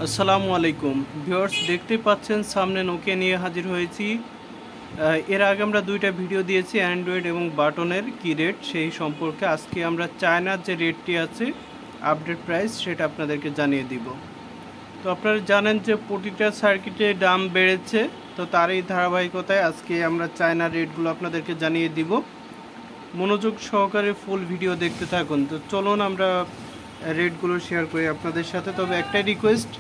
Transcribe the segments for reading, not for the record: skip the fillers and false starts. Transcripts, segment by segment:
আসসালামু আলাইকুম ভিউয়ার্স, দেখতে পাচ্ছেন সামনে নোকিয়া নিয়ে হাজির হয়েছি। এর আগে আমরা দুইটা ভিডিও দিয়েছি অ্যান্ড্রয়েড এবং বাটনের কি রেট সেই সম্পর্কে। আজকে আমরা চায়নার যে রেটটি আছে আপডেট প্রাইস সেটা আপনাদেরকে জানিয়ে দিব। তো আপনারা জানেন যে প্রতিটা সার্কিটে দাম বেড়েছে, তো তার এই ধারাবাহিকতায় আজকে আমরা চায়নার রেটগুলো আপনাদেরকে জানিয়ে দিব। মনোযোগ সহকারে ফুল ভিডিও দেখতে থাকুন। তো চলুন আমরা রেটগুলো শেয়ার করি আপনাদের সাথে। তবে একটাই রিকোয়েস্ট,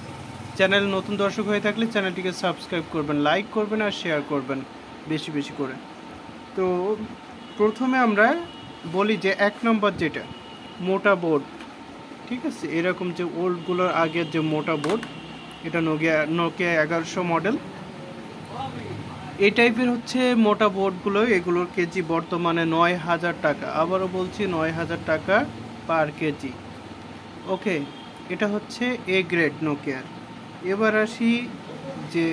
চ্যানেল নতুন দর্শক হয়ে থাকলে চ্যানেলটিকে সাবস্ক্রাইব করবেন, লাইক করবেন আর শেয়ার করবেন বেশি বেশি করে। তো প্রথমে আমরা বলি যে 1 নম্বর যেটা মোটা বোর্ড, ঠিক আছে, এরকম যে ওল্ডগুলোর আগের যে মোটা বোর্ড, এটা নোকিয়া 1100 মডেল। এই টাইপের হচ্ছে মোটা বোর্ডগুলো, এগুলোর কেজি বর্তমানে 9000 টাকা। আবারও বলছি 9000 টাকা পার কেজি। ওকে, এটা হচ্ছে এ গ্রেড নোকিয়ার। এবার আসি যে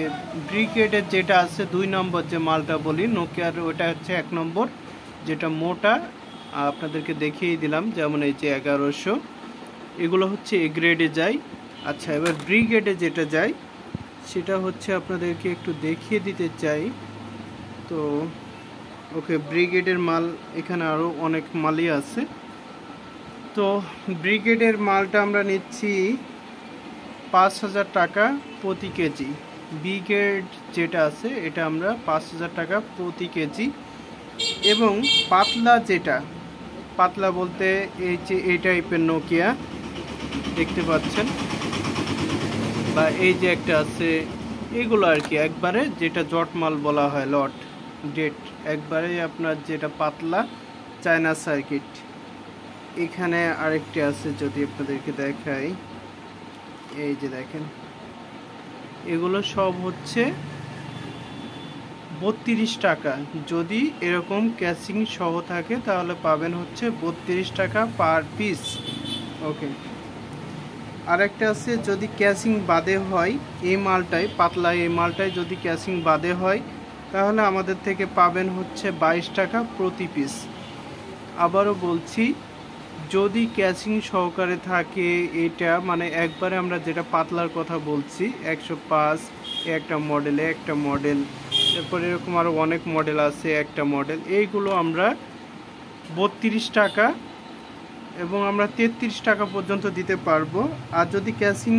বি গ্রেডের যেটা আছে 2 নম্বর যে মালটা বলি নোকিয়ার, ওটা হচ্ছে 1 নম্বর যেটা মোটা, আপনাদেরকে দেখিয়ে দিলাম, যেমন এই যে 1100, এগুলো হচ্ছে এ গ্রেডে যায়। আচ্ছা, এবার বি গ্রেডে যেটা যায় সেটা হচ্ছে আপনাদেরকে একটু দেখিয়ে দিতে চাই। তো ওকে, ব্রিগেডের মাল এখানে আরও অনেক মালই আছে। তো ব্রিগেডের মালটা আমরা নিচ্ছি 5000 টাকা প্রতি কেজি। বি গ্রেড যেটা আছে এটা আমরা 5000 টাকা প্রতি কেজি। এবং পাতলা যেটা, পাতলা বলতে এই যে এই টাইপের নোকিয়া দেখতে পাচ্ছেন, বা এই যে একটা আছে, এগুলো আর কি একবারে যেটা জট মাল বলা হয়, লট ডেট, একবারে আপনার যেটা পাতলা চায়না সার্কিট। এখানে আরেকটি আছে, যদি আপনাদেরকে দেখাই, এই যে দেখেন, এগুলো সব হচ্ছে 32 টাকা। যদি এরকম ক্যাসিং সহ থাকে তাহলে পাবেন হচ্ছে 32 টাকা পার পিস। ওকে, আরেকটা আছে যদি ক্যাসিং বাদে হয়, এই মালটায় পাতলা, এই মালটায় যদি ক্যাসিং বাদে হয় তাহলে আমাদের থেকে পাবেন হচ্ছে 22 টাকা প্রতি পিস। আবারও বলছি, যদি ক্যাসিং সহকারে থাকে, এটা মানে একবারে আমরা যেটা পাতলার কথা বলছি 105 একটা মডেলে, একটা মডেল, এরপর এরকম আরও অনেক মডেল আছে, একটা মডেল, এইগুলো আমরা 32 টাকা এবং আমরা 33 টাকা পর্যন্ত দিতে পারবো। আর যদি ক্যাসিং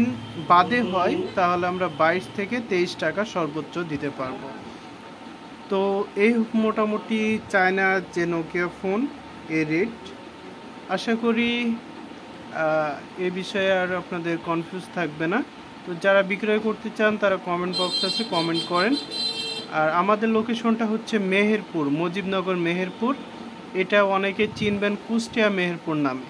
বাদে হয় তাহলে আমরা 22 থেকে 23 টাকা সর্বোচ্চ দিতে পারবো। তো এই মোটামুটি চায়নার যে নোকিয়া ফোন এর রেট। আশা করি এ বিষয়ে আর আপনাদের কনফিউজ থাকবে না। তো যারা বিক্রয় করতে চান তারা কমেন্ট বক্স আছে, কমেন্ট করেন। আর আমাদের লোকেশনটা হচ্ছে মেহেরপুর, মুজিবনগর মেহেরপুর। এটা অনেকে চিনবেন কুষ্টিয়া মেহেরপুর নামে।